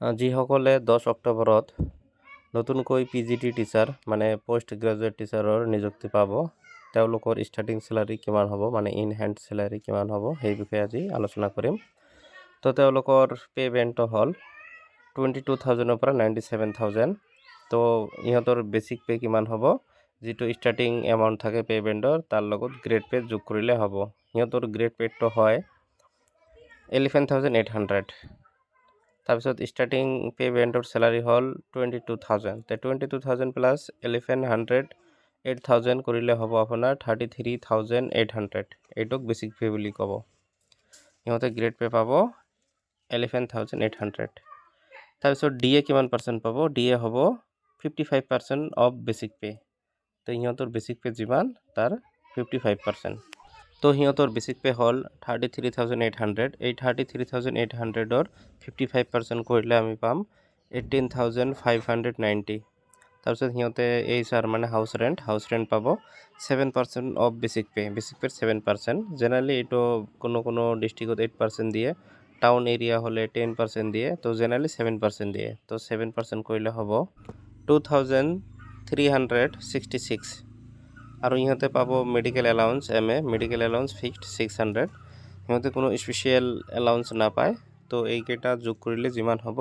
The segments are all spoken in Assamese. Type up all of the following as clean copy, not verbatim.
যিসকলে 10 অক্টোবৰত নতুনকৈ PGT টিচাৰ মানে পোষ্ট গ্ৰেজুৱেট টিচাৰৰ নিযুক্তি পাব তেওঁলোকৰ ষ্টাৰ্টিং চেলাৰী কিমান হ'ব মানে ইন হেণ্ড চেলাৰী কিমান হ'ব সেই বিষয়ে আজি আলোচনা কৰিম। তো তেওঁলোকৰ পে বেণ্ডটো হ'ল 22,000ৰ পৰা 97,000। তো ইহঁতৰ বেচিক পে কিমান হ'ব, যিটো ষ্টাৰ্টিং এমাউণ্ট থাকে পে বেণ্ডৰ তাৰ লগত গ্ৰেড পে যোগ কৰিলে হ'ব। সিহঁতৰ গ্ৰেড পেটো হয় 11,800। তাৰপিছত ষ্টাৰ্টিং পে বেণ্ডৰ চেলাৰী হ'ল 22,000। তে 22,000 প্লাছ 1100 8,000 কৰিলে হ'ব আপোনাৰ 33,800। এইটোক বেচিক পে বুলি ক'ব। সিহঁতে গ্ৰেড পে পাব 11,800। তাৰপিছত DA কিমান পাৰ্চেণ্ট পাব, DA হ'ব 55% অফ বেচিক পে। তো সিহঁতৰ বেচিক পে যিমান তাৰ 55%। তো সিহঁতৰ বেচিক পে হ'ল 33,800। এই 33,800ৰ 55% কৰিলে আমি পাম 18,590। তাৰপিছত সিহঁতে HR মানে হাউচ ৰেণ্ট পাব 7% অফ বেচিক পে 7%। জেনেৰেলি এইটো কোনো ডিষ্ট্ৰিক্টত 8% দিয়ে, টাউন এৰিয়া হ'লে 10% দিয়ে, তো জেনেৰেলি 7% দিয়ে। তো 7% কৰিলে হ'ব 2,366। আৰু ইহঁতে পাব medical allowance MA medical allowance fixed 600। সিহঁতে কোনো স্পেচিয়েল এলাউন্স নাপায়। তো এইকেইটা যোগ কৰিলে যিমান হ'ব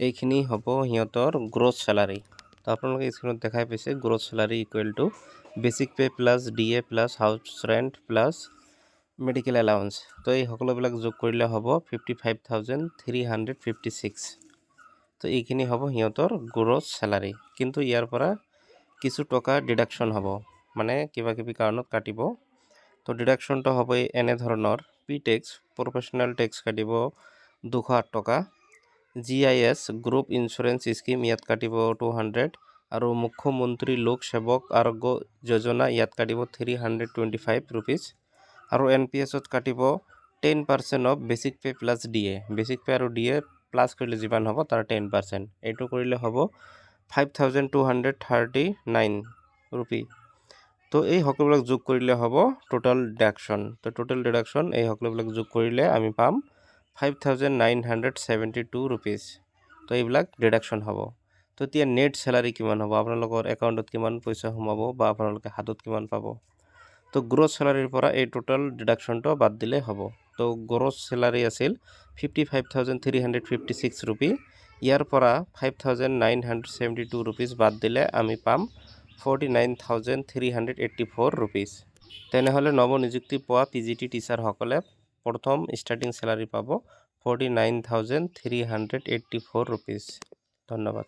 এইখিনি হ'ব সিহঁতৰ গ্ৰছ চেলাৰী। তো আপোনালোকে স্ক্ৰীনত দেখাই পাইছে gross salary equal to basic pay plus DA plus house rent plus medical allowance. তো এই সকলোবিলাক যোগ কৰিলে হ'ব 55,356। তো এইখিনি হ'ব সিহঁতৰ গ্ৰছ চেলাৰী। কিন্তু ইয়াৰ পৰা কিছু টকা ডিডাকশ্যন হ'ব, মানে কিবা কিবি কাৰণত কাটিব। তো ডিডাকশ্যনটো হ'ব এনে ধৰণৰ: পি টেক্স প্ৰফেশ্যনেল টেক্স কাটিব 208 টকা, GIS গ্ৰুপ ইঞ্চুৰেঞ্চ স্কিম ইয়াত কাটিব 200, আৰু মুখ্যমন্ত্ৰী লোক সেৱক আৰোগ্য যোজনা ইয়াত কাটিব 325 ৰুপিজ, আৰু NPSত কাটিব 10% of basic pay plus DA। Basic pay আৰু DA প্লাছ কৰিলে যিমান হ'ব তাৰ 10%। এইটো কৰিলে হ'ব 5,239 ৰুপি। তো এই সকলোবিলাক যোগ কৰিলে হ'ব টোটেল ডিডাকশ্যন। তো টোটেল ডিডাকশ্যন এই সকলোবিলাক যোগ কৰিলে আমি পাম 5,972 ৰুপিজ। তো এইবিলাক ডিডাকশ্যন হ'ব। তো এতিয়া নেট চেলাৰী কিমান হ'ব, আপোনালোকৰ একাউণ্টত কিমান পইচা সোমাব বা আপোনালোকে হাতত কিমান পাব। তো গ্ৰছ চেলাৰীৰ পৰা এই টোটেল ডিডাকশ্যনটো বাদ দিলে হ'ব। তো গ্ৰছ চেলাৰী আছিল 55,356 ৰুপি। ইয়াৰ পৰা 5,972 ৰুপিজ বাদ দিলে আমি পাম 49,384 ৰুপিজ। তেনেহ'লে নৱনিযুক্তি পোৱা PGT টিচাৰসকলে প্ৰথম ষ্টাৰ্টিং চেলাৰী পাব 49,384 ৰুপিজ। ধন্যবাদ।